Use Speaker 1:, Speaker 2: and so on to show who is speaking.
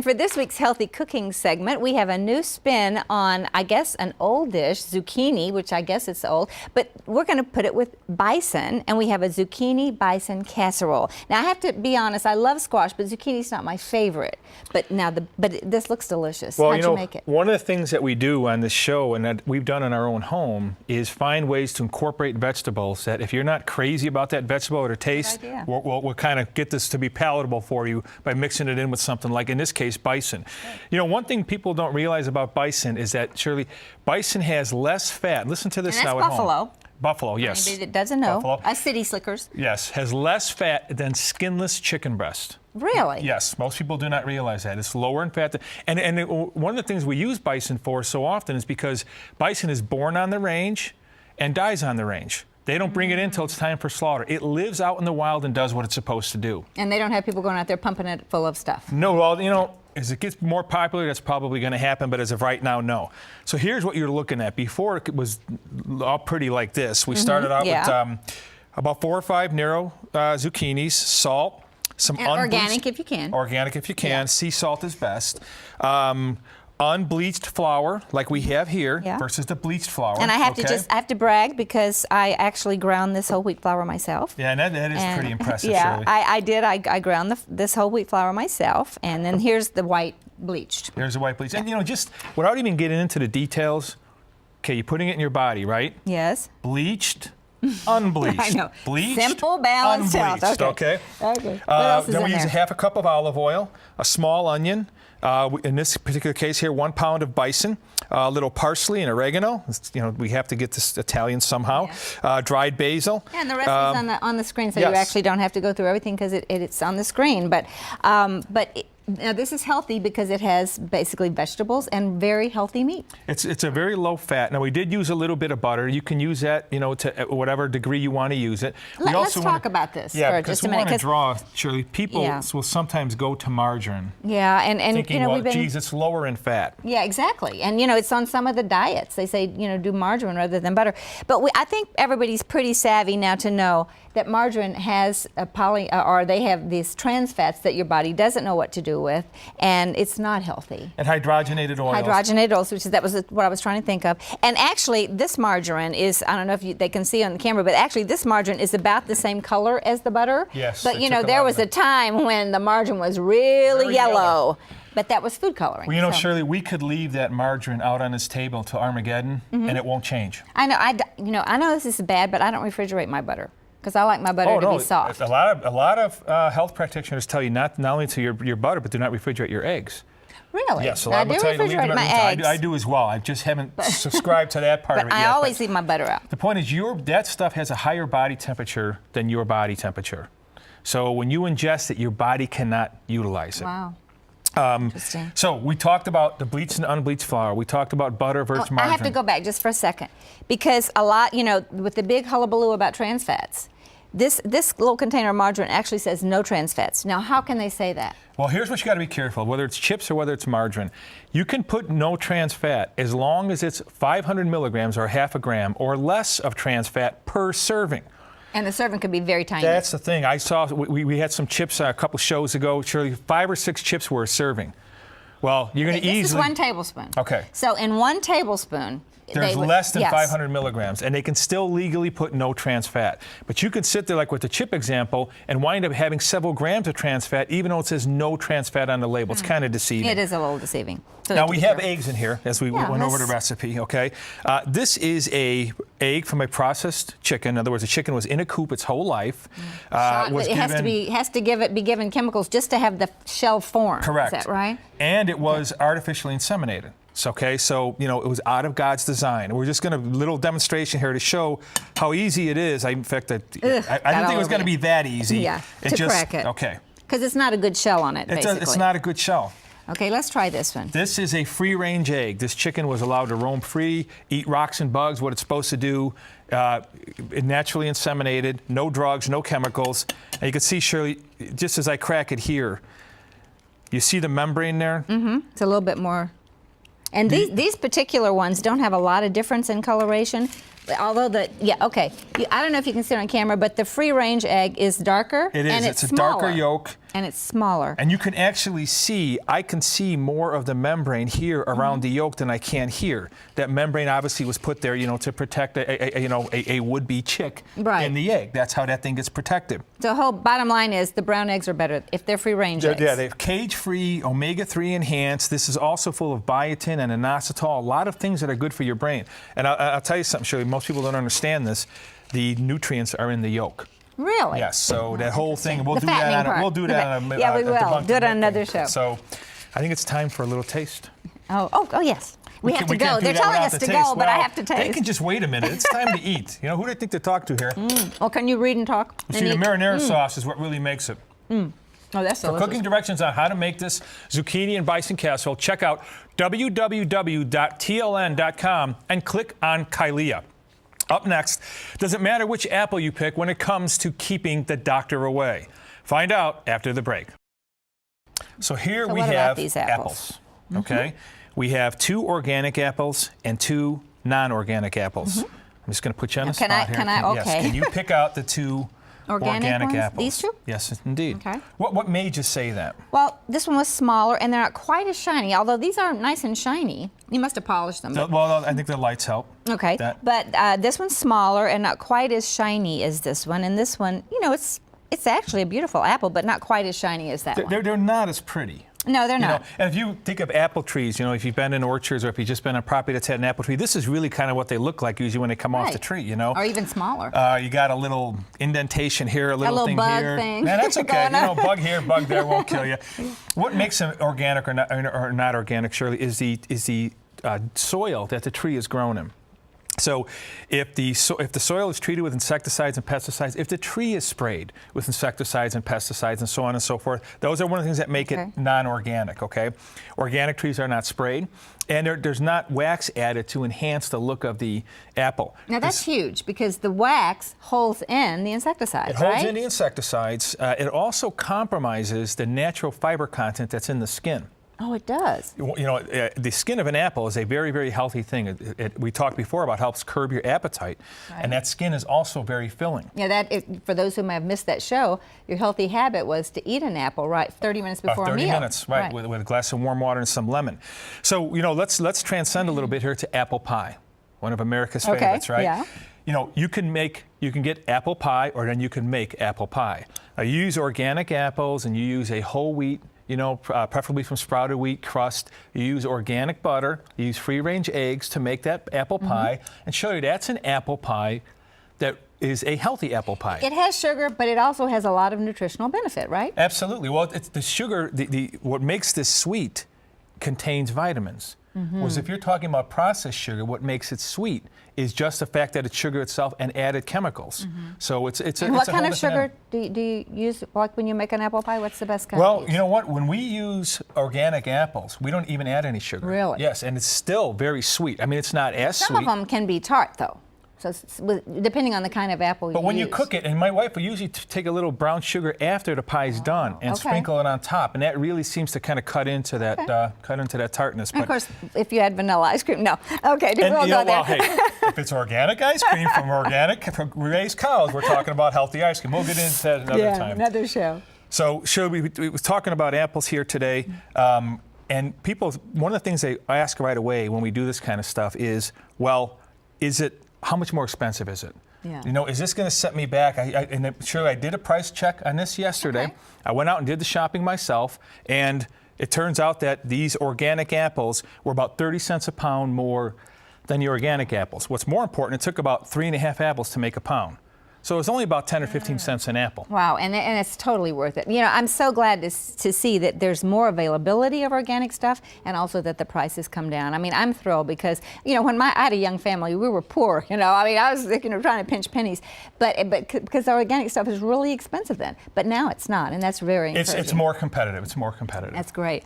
Speaker 1: For this week's Healthy Cooking segment, we have a new spin on, I guess, an old dish, zucchini, which I guess it's old, but we're going to put it with bison, and we have a zucchini bison casserole. Now, I have to be honest, I love squash, but zucchini's not my favorite. But this looks delicious.
Speaker 2: Well,
Speaker 1: How'd you make it?
Speaker 2: One of the things that we do on this show and that we've done in our own home is find ways to incorporate vegetables that if you're not crazy about that vegetable or the taste, we'll kind of get this to be palatable for you by mixing it in with something like, in this case, bison. You know, one thing people don't realize about bison is that, Shirley, bison has less fat. Listen to this now at home.
Speaker 1: Buffalo.
Speaker 2: Buffalo, yes.
Speaker 1: Anybody that doesn't know.
Speaker 2: Buffalo.
Speaker 1: Us city slickers.
Speaker 2: Yes, has less fat than skinless chicken breast.
Speaker 1: Really?
Speaker 2: Yes, most people do not realize that. It's lower in fat. One of the things we use bison for so often is because bison is born on the range and dies on the range. They don't bring it in until it's time for slaughter. It lives out in the wild and does what it's supposed to do.
Speaker 1: And they don't have people going out there pumping it full of stuff.
Speaker 2: No, well, you know, as it gets more popular, that's probably going to happen, but as of right now, no. So here's what you're looking at. Before, it was all pretty like this. We started out with about 4 or 5 narrow zucchinis, salt, some
Speaker 1: organic if you can.
Speaker 2: Organic if you can. Sea salt is best. Unbleached flour, like we have here, versus the bleached flour.
Speaker 1: And I have I have to brag because I actually ground this whole wheat flour myself.
Speaker 2: Yeah, and that is pretty impressive,
Speaker 1: yeah,
Speaker 2: Shirley.
Speaker 1: I did. I ground this whole wheat flour myself, and then here's the white bleached.
Speaker 2: There's the white bleached. And, you know, just without even getting into the details, okay, you're putting it in your body, right?
Speaker 1: Yes.
Speaker 2: Bleached, unbleached.
Speaker 1: I know.
Speaker 2: Bleached,
Speaker 1: simple, balanced
Speaker 2: unbleached,
Speaker 1: health.
Speaker 2: okay?
Speaker 1: Okay. What else is
Speaker 2: then
Speaker 1: in
Speaker 2: we use
Speaker 1: there?
Speaker 2: a 1/2 cup of olive oil, a small onion, in this particular case here, 1 pound of bison, a little parsley and oregano. You know, we have to get this Italian somehow. Dried basil.
Speaker 1: Yeah, and the recipe's on the screen, so you actually don't have to go through everything because it's on the screen. But now this is healthy because it has basically vegetables and very healthy meat.
Speaker 2: It's a very low fat. Now we did use a little bit of butter. You can use that, you know, to whatever degree you want to use it.
Speaker 1: Let's talk about this for just a minute.
Speaker 2: Yeah, because we want to draw, Shirley, people will sometimes go to margarine.
Speaker 1: Yeah, and
Speaker 2: thinking,
Speaker 1: you know,
Speaker 2: well, geez, it's lower in fat.
Speaker 1: Yeah, exactly. And you know, it's on some of the diets. They say, you know, do margarine rather than butter. But I think everybody's pretty savvy now to know that margarine has or they have these trans fats that your body doesn't know what to do with, and it's not healthy.
Speaker 2: And hydrogenated oils.
Speaker 1: Hydrogenated oils, that was what I was trying to think of. And actually, this margarine is, I don't know if they can see on the camera, but actually this margarine is about the same color as the butter.
Speaker 2: Yes.
Speaker 1: But you know, there was a time when the margarine was really yellow. But that was food coloring.
Speaker 2: Well, you know, Shirley, we could leave that margarine out on this table until Armageddon, and it won't change.
Speaker 1: I know. I know this is bad, but I don't refrigerate my butter because I like my butter to be soft.
Speaker 2: A lot of health practitioners tell you not only to your butter, but do not refrigerate your eggs.
Speaker 1: Really?
Speaker 2: Yes,
Speaker 1: I do refrigerate my eggs.
Speaker 2: I do as well. I just haven't subscribed to that part of it yet.
Speaker 1: I always leave my butter out.
Speaker 2: The point is, that stuff has a higher body temperature than your body temperature. So when you ingest it, your body cannot utilize it.
Speaker 1: Wow. Interesting.
Speaker 2: So we talked about the bleached and unbleached flour. We talked about butter versus margarine.
Speaker 1: I have to go back just for a second because a lot, you know, with the big hullabaloo about trans fats, this little container of margarine actually says no trans fats. Now, how can they say that?
Speaker 2: Well, here's what you got to be careful, whether it's chips or whether it's margarine. You can put no trans fat as long as it's 500 milligrams or 1/2 gram or less of trans fat per serving.
Speaker 1: And the serving could be very tiny.
Speaker 2: That's the thing. I saw, we had some chips a couple shows ago, Shirley, 5 or 6 chips were a serving. Well, you're going to easily...
Speaker 1: This is 1 tablespoon.
Speaker 2: Okay.
Speaker 1: So in 1 tablespoon...
Speaker 2: There's less than 500 milligrams, and they can still legally put no trans fat. But you can sit there, like with the chip example, and wind up having several grams of trans fat, even though it says no trans fat on the label. It's kind of deceiving.
Speaker 1: It is a little deceiving. So
Speaker 2: now, we have eggs in here, as we went over the recipe, okay? This is a egg from a processed chicken. In other words, the chicken was in a coop its whole life.
Speaker 1: It has to be given chemicals just to have the shell form.
Speaker 2: Correct.
Speaker 1: Is that right?
Speaker 2: And it was artificially inseminated. Okay, so, you know, it was out of God's design. We're just going to little demonstration here to show how easy it is. I didn't think it was going to be that easy.
Speaker 1: Yeah, to crack it.
Speaker 2: Okay.
Speaker 1: Because it's not a good shell on it, basically.
Speaker 2: It's not a good shell.
Speaker 1: Okay, let's try this one.
Speaker 2: This is a free-range egg. This chicken was allowed to roam free, eat rocks and bugs, what it's supposed to do, naturally inseminated, no drugs, no chemicals. And you can see, Shirley, just as I crack it here, you see the membrane there?
Speaker 1: Mm-hmm. It's a little bit more... And these particular ones don't have a lot of difference in coloration. Although I don't know if you can see it on camera, but the free-range egg is darker.
Speaker 2: It is.
Speaker 1: And
Speaker 2: it's a
Speaker 1: smaller.
Speaker 2: darker yolk.
Speaker 1: And it's smaller.
Speaker 2: And you can actually see, I can see more of the membrane here around the yolk than I can here. That membrane obviously was put there, to protect a would-be chick in the egg. That's how that thing gets protected.
Speaker 1: So the whole bottom line is the brown eggs are better if they're free-range eggs.
Speaker 2: Yeah, they're cage-free, omega-3 enhanced. This is also full of biotin and inositol, a lot of things that are good for your brain. And I'll tell you something, Shirley, most people don't understand this. The nutrients are in the yolk.
Speaker 1: Really?
Speaker 2: Yes. So that whole thing, we'll
Speaker 1: The
Speaker 2: do that.
Speaker 1: fattening part.
Speaker 2: We'll do that. On a,
Speaker 1: Yeah, we will. Do it on another show.
Speaker 2: So, I think it's time for a little taste.
Speaker 1: Oh, yes. We have to go.
Speaker 2: Can't do
Speaker 1: They're
Speaker 2: that
Speaker 1: telling
Speaker 2: without
Speaker 1: us
Speaker 2: the
Speaker 1: to
Speaker 2: taste.
Speaker 1: go, but I
Speaker 2: Well,
Speaker 1: have to taste.
Speaker 2: They can just wait a minute. It's time to eat. Who do they think they talk to here?
Speaker 1: Well, can you read and talk?
Speaker 2: See, the marinara sauce is what really makes it.
Speaker 1: Oh, that's delicious.
Speaker 2: For cooking directions on how to make this zucchini and bison casserole, check out www.tln.com and click on Kylea. Up next, does it matter which apple you pick when it comes to keeping the doctor away? Find out after the break. So here we have
Speaker 1: these apples.
Speaker 2: Okay? We have 2 organic apples and 2 non-organic apples. I'm just going to put you on the spot here.
Speaker 1: Okay.
Speaker 2: Yes. Can you pick out the 2 organic
Speaker 1: ones?
Speaker 2: apples?
Speaker 1: These 2?
Speaker 2: Yes, indeed.
Speaker 1: Okay.
Speaker 2: What made you say that?
Speaker 1: Well, this one was smaller, and they're not quite as shiny, although these are nice and shiny. You must have polished them.
Speaker 2: Well, I think the lights help.
Speaker 1: Okay. But this one's smaller and not quite as shiny as this one. And this one, it's actually a beautiful apple, but not quite as shiny as that one.
Speaker 2: They're not as pretty.
Speaker 1: No, they're not.
Speaker 2: And if you think of apple trees, if you've been in orchards or if you've just been on property that's had an apple tree, this is really kind of what they look like usually when they come off the tree,
Speaker 1: Or even smaller.
Speaker 2: You got a little indentation here, a little thing
Speaker 1: bug
Speaker 2: here.
Speaker 1: thing.
Speaker 2: Man, that's okay. Bug here, bug there won't kill you. What makes them organic or not organic, Shirley, is the soil that the tree is grown in. So if the soil is treated with insecticides and pesticides, if the tree is sprayed with insecticides and pesticides and so on and so forth, those are one of the things that make it non-organic, okay? Organic trees are not sprayed, and there's not wax added to enhance the look of the apple.
Speaker 1: Now that's huge because the wax holds in the insecticides,
Speaker 2: It holds in the insecticides. It also compromises the natural fiber content that's in the skin.
Speaker 1: Oh, it does.
Speaker 2: The skin of an apple is a very, very healthy thing. We talked before about helps curb your appetite, and that skin is also very filling.
Speaker 1: Yeah, for those who may have missed that show, your healthy habit was to eat an apple 30 minutes before a meal.
Speaker 2: 30 minutes, right. With a glass of warm water and some lemon. So, let's transcend a little bit here to apple pie, one of America's favorites, right?
Speaker 1: Yeah.
Speaker 2: You can get apple pie, or then you can make apple pie. You use organic apples, and you use a whole wheat, preferably from sprouted wheat crust. You use organic butter. You use free-range eggs to make that apple pie, and show you that's an apple pie that is a healthy apple pie.
Speaker 1: It has sugar, but it also has a lot of nutritional benefit, right?
Speaker 2: Absolutely. Well, it's the sugar. What makes this sweet contains vitamins. Whereas if you're talking about processed sugar, what makes it sweet is just the fact that it's sugar itself and added chemicals. So it's
Speaker 1: and what kind of sugar do you use, like when you make an apple pie? What's the best kind?
Speaker 2: Well, you know what? When we use organic apples, we don't even add any sugar.
Speaker 1: Really?
Speaker 2: Yes, and it's still very sweet. I mean, it's not as
Speaker 1: Some
Speaker 2: sweet.
Speaker 1: of them can be tart, though. So depending on the kind of apple you use.
Speaker 2: But when you cook it, and my wife will usually take a little brown sugar after the pie's done and sprinkle it on top, and that really seems to kind of cut into that tartness.
Speaker 1: And of course, if you add vanilla ice cream, no. Okay, we'll go there.
Speaker 2: Well, hey, if it's organic ice cream from raised cows, we're talking about healthy ice cream. We'll get into that another time.
Speaker 1: Another show.
Speaker 2: So, we were talking about apples here today, and people. One of the things they ask right away when we do this kind of stuff is, well, how much more expensive is it?
Speaker 1: Yeah.
Speaker 2: Is this going to set me back? I did a price check on this yesterday.
Speaker 1: Okay.
Speaker 2: I went out and did the shopping myself, and it turns out that these organic apples were about 30 cents a pound more than the organic apples. What's more important, it took about 3.5 apples to make a pound. So it's only about 10 or 15 cents an apple.
Speaker 1: Wow, and it's totally worth it. I'm so glad to see that there's more availability of organic stuff, and also that the prices come down. I mean, I'm thrilled because, when I had a young family, we were poor. I was trying to pinch pennies, but because the organic stuff is really expensive then. But now it's not, and that's very encouraging.
Speaker 2: It's more competitive. It's more competitive.
Speaker 1: That's great.